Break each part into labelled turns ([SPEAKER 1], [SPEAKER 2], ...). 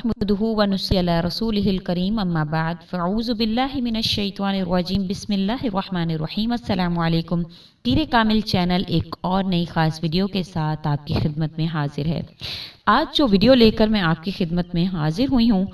[SPEAKER 1] नहमदुहु व नुस्ली अला रसूलिहिल करीम अम्मा बाद फ़अऊज़ु बिल्लाहि मिनश शैतानिर रजीम बिस्मिल्लाहिर रहमानिर रहीम। अस्सलामु अलैकुम। पीरे कामिल चैनल एक और नई ख़ास वीडियो के साथ आपकी खिदमत में हाजिर है। आज जो वीडियो लेकर मैं आपकी खिदमत में हाजिर हुई हूँ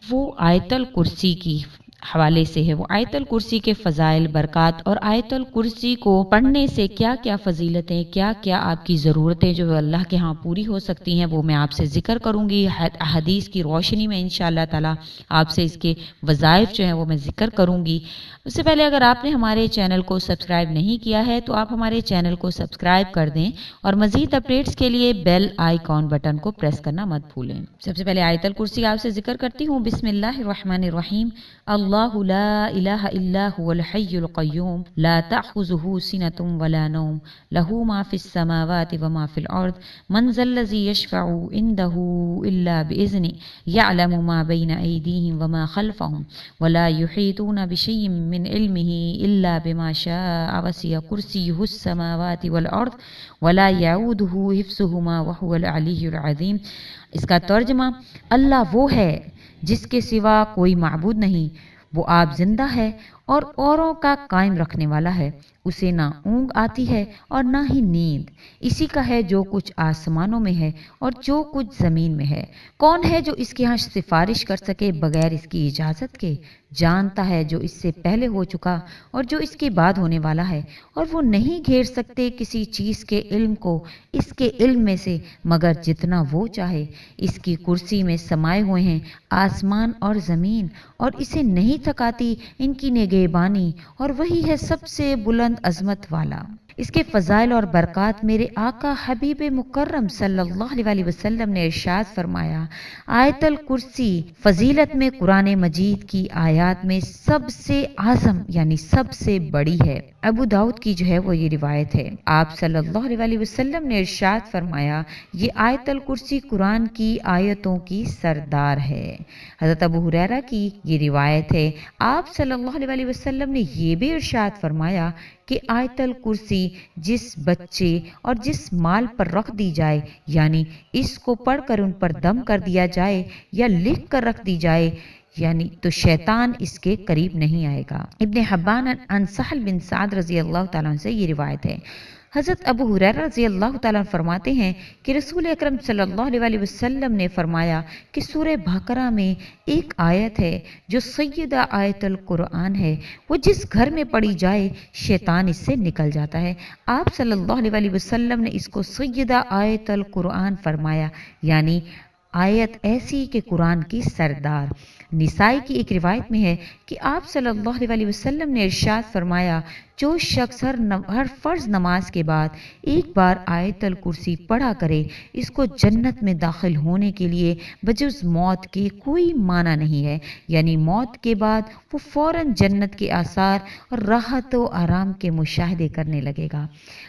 [SPEAKER 1] वो आयतल कुर्सी की हवाले से है। वो आयतल कुर्सी के फ़ज़ाइल, बरक़ात और आयतल कुर्सी को पढ़ने से क्या क्या फ़जीलतें, क्या क्या आपकी ज़रूरतें जो अल्लाह के यहाँ पूरी हो सकती हैं, वो मैं आपसे ज़िक्र करूँगी। हदीस की रोशनी में इंशाअल्लाह ताला आपसे इसके वज़ाइफ जो हैं वो मैं ज़िक्र करूँगी। उससे पहले अगर आपने हमारे चैनल को सब्सक्राइब नहीं किया है तो आप हमारे चैनल को सब्सक्राइब कर दें और मज़ीद अपडेट्स के लिए बेल आइकॉन बटन को प्रेस करना मत भूलें। सबसे पहले आयतल कुर्सी आपसे ज़िक्र करती हूँ। बिस्मिल्लाहिर्रहमानिर्रहीम। अल्लाहु ला इलाहा इल्ला हुवल हय्युल क़य्यूम ला तअख़ुज़ुहु सिनतुन वला नौम लहू मा फ़िस समावाति व मा फ़िल अर्ज़ मन ज़ल्लज़ी यशफ़अु इंदहु इल्ला बिइज़्निहि यअलमु मा बैना अयदीहिम व मा ख़ल्फ़हुम वला युहीतूना बिशैइन मिन इल्मिही इल्ला बिमा शाअ वसिअ कुर्सियुहुस समावाति वल अर्ज़ वला यऊदुहु हिफ्ज़ुहुमा व हुवल अलिय्युल अज़ीम। इसका तर्जुमा, अल्लाह वो है जिसके सिवा कोई माबूद नहीं, वो आप जिंदा है और औरों का कायम रखने वाला है। उसे ना ऊँग आती है और ना ही नींद। इसी का है जो कुछ आसमानों में है और जो कुछ ज़मीन में है। कौन है जो इसके यहाँ सिफारिश कर सके बगैर इसकी इजाज़त के? जानता है जो इससे पहले हो चुका और जो इसके बाद होने वाला है, और वो नहीं घेर सकते किसी चीज़ के इल्म को इसके इल्म में से मगर जितना वो चाहे। इसकी कुर्सी में समाये हुए हैं आसमान और ज़मीन, और इसे नहीं थकाती इनकी निगहबानी, और वही है सबसे बुलंद अज़मत वाला। इसके फ़ज़ाइल और बरक़ात मेरे आका हबीब मुकर्रम सल्लल्लाहु अलैहि वसल्लम ने इरशाद फरमाया, आयतल कुर्सी फ़जीलत में कुरान मजीद की आयत में सबसे आज़म यानी सबसे बड़ी है। अबू दाऊद की जो है वो ये रिवायत है। आप सल्लल्लाहु अलैहि वसल्लम ने इरशाद फरमाया, ये आयतल कुर्सी कुरान की आयतों की सरदार है। हज़रत अबू हुरैरा की ये रिवायत है। आप सल्लल्लाहु अलैहि वसल्लम ने ये भी इरशाद फरमाया कि आयतल कुर्सी जिस बच्चे और जिस माल पर रख दी जाए, यानी इसको पढ़कर उन पर दम कर दिया जाए या लिख कर रख दी जाए, यानी तो शैतान इसके करीब नहीं आएगा। इब्ने हब्बान अन सहल बिन साद रज़ी अल्लाह तआला अन्हु से ये रिवायत है। हज़रत अबू हुरैरा रज़ी अल्लाह तआला फरमाते हैं कि रसूल अकरम सल्लल्लाहु अलैहि वसल्लम ने फरमाया कि सूरह बकरा में एक आयत है जो सय्यदा आयतल कुरान है। वो जिस घर में पढ़ी जाए शैतान इससे निकल जाता है। आप सल्लल्लाहु अलैहि वसल्लम ने इसको सय्यदा आयतल कुरान फरमाया, यानी आयत ऐसी कि कुरान की सरदार। निसाई की एक रिवायत में है कि आप सल्लल्लाहु अलैहि वसल्लम ने इरशाद फरमाया, जो शख्स हर फ़र्ज़ नमाज के बाद एक बार आयतल कुर्सी पढ़ा करे, इसको जन्नत में दाखिल होने के लिए बजुज़ मौत के कोई माना नहीं है, यानी मौत के बाद वो फ़ौरन जन्नत के आसार और राहत व आराम के मुशाहदे करने लगेगा।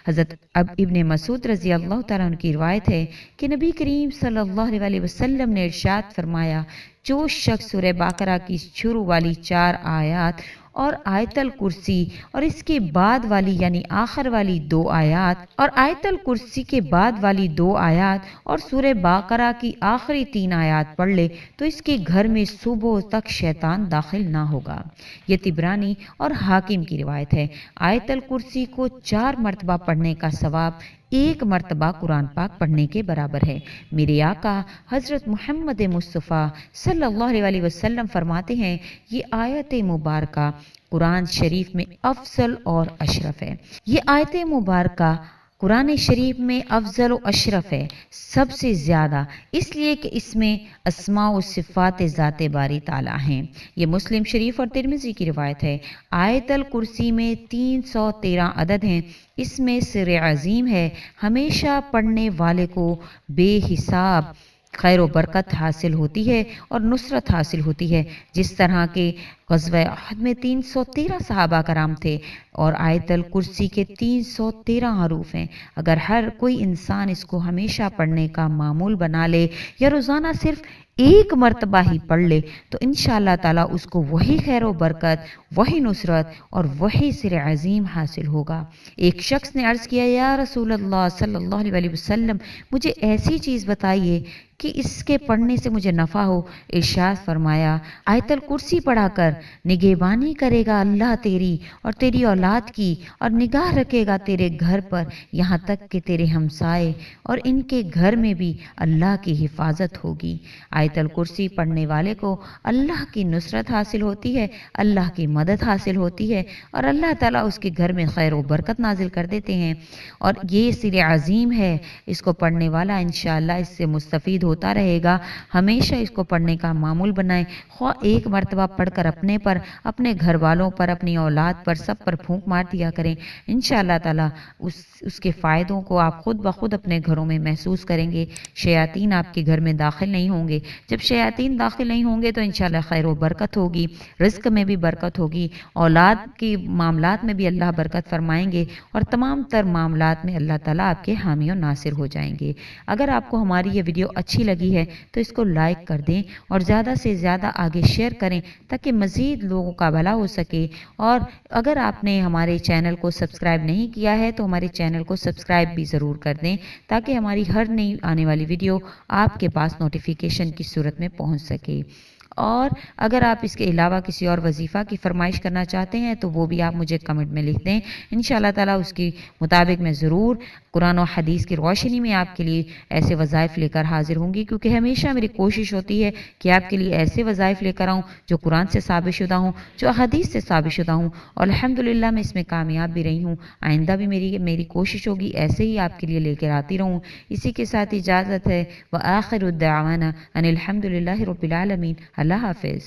[SPEAKER 1] हज़रत अब इब्ने मसूद रज़ी अल्लाह तआला अन्हु की रिवायत है कि नबी करीम सल्लल्लाहु अलैहि वसल्लम ने इरशाद फरमाया, जो शख्स सूरह बकरा की शुरू वाली 4 आयत और आयतल कुर्सी और इसके बाद वाली यानी आखिर वाली 2 आयत और आयतल कुर्सी के बाद वाली 2 आयत और सूरह बकरा की आखिरी 3 आयत पढ़ ले तो इसके घर में सुबह तक शैतान दाखिल ना होगा। ये तिबरानी और हाकिम की रिवायत है। आयतल कुर्सी को 4 मरतबा पढ़ने का सवाब 1 मरतबा कुरान पाक पढ़ने के बराबर है। मेरे आका हज़रत मोहम्मद मुस्तफ़ा सल्लल्लाहु अलैहि वसल्लम फरमाते हैं, ये आयत मुबारका कुरान शरीफ में अफजल और अशरफ है। ये आयत मुबारका कुरान शरीफ में अफजल व अशरफ है सबसे ज़्यादा, इसलिए कि इसमें अस्मा व सिफ़ात ज़ात बारी ताला हैं। ये मुस्लिम शरीफ और तिरमिज़ी की रिवायत है। आयतल कुर्सी में 313 अदद हैं। इसमें सिर अज़ीम है। हमेशा पढ़ने वाले को बेहिसाब खैर व बरकत हासिल होती है और नुसरत हासिल होती है। जिस तरह के ग़ज़वा अहद में 313 सहाबा कराम थे اور آیت الکرسی کے 313 حروف ہیں۔ اگر ہر کوئی انسان اس کو ہمیشہ پڑھنے کا معمول بنا لے یا روزانہ صرف ایک مرتبہ ہی پڑھ لے تو انشاءاللہ تعالیٰ اس کو وہی خیر و برکت، وہی نصرت اور وہی سر عظیم حاصل ہوگا۔ ایک شخص نے عرض کیا، یا رسول اللہ صلی اللہ علیہ وسلم، مجھے ایسی چیز بتائیے کہ اس کے پڑھنے سے مجھے نفع ہو۔ ارشاد فرمایا، آیت الکرسی پڑھا کر نگہبانی کرے گا اللہ تیری اور تیری اولاد کی، اور نگاہ رکھے گا تیرے گھر پر، یہاں تک کہ تیرے ہمسائے اور ان کے گھر میں بھی اللہ کی حفاظت ہوگی۔ آیت الکرسی پڑھنے والے کو اللہ کی نصرت حاصل ہوتی ہے، اللہ کی مدد حاصل ہوتی ہے، اور اللہ تعالیٰ اس کے گھر میں خیر و برکت نازل کر دیتے ہیں۔ اور یہ سر عظیم ہے، اس کو پڑھنے والا انشاءاللہ اس سے مستفید ہوتا رہے گا۔ ہمیشہ اس کو پڑھنے کا معمول بنائیں، خواہ ایک مرتبہ پڑھ کر اپنے پر، اپنے گھر والوں پر، اپنی اولاد پر، سب پر پھونک مار دیا کریں۔ انشاءاللہ تعالیٰ اس کے فائدوں کو آپ خود بخود اپنے گھروں میں محسوس کریں گے۔ شیاطین آپ کے گھر میں داخل نہیں ہوں گے۔ جب شیاطین داخل نہیں ہوں گے تو انشاءاللہ خیر و برکت ہوگی، رزق میں بھی برکت ہوگی، اولاد کی معاملات میں بھی اللہ برکت فرمائیں گے، اور تمام تر معاملات میں اللہ تعالیٰ آپ کے حامی و ناصر ہو جائیں گے۔ اگر آپ کو ہماری یہ ویڈیو اچھی لگی ہے تو اس کو لائک کر دیں اور زیادہ سے زیادہ آگے شیئر کریں تاکہ مزید لوگوں کا بھلا ہو سکے۔ اور اگر آپ نے ہمارے چینل کو سبسکرائب نہیں کیا ہے تو ہمارے چینل کو سبسکرائب بھی ضرور کر دیں تاکہ ہماری ہر نئی آنے والی ویڈیو آپ کے پاس نوٹیفیکیشن کی صورت میں پہنچ سکے۔ اور اگر آپ اس کے علاوہ کسی اور وظیفہ کی فرمائش کرنا چاہتے ہیں تو وہ بھی آپ مجھے کمنٹ میں لکھ دیں، انشاءاللہ تعالیٰ اس کی مطابق میں ضرور قرآن و حدیث کی روشنی میں آپ کے لیے ایسے وظائف لے کر حاضر ہوں گی، کیونکہ ہمیشہ میری کوشش ہوتی ہے کہ آپ کے لیے ایسے وظائف لے کر آؤں جو قرآن سے ثابت شدہ ہوں، جو حدیث سے ثابت شدہ ہوں، اور الحمدللہ میں اس میں کامیاب بھی رہی ہوں۔ آئندہ بھی میری کوشش ہوگی ایسے ہی آپ کے لیے لے کر آتی رہوں۔ اسی کے ساتھ اجازت ہے، وآخر الدعوانا ان الحمدللہ رب العالمین۔ اللہ حافظ۔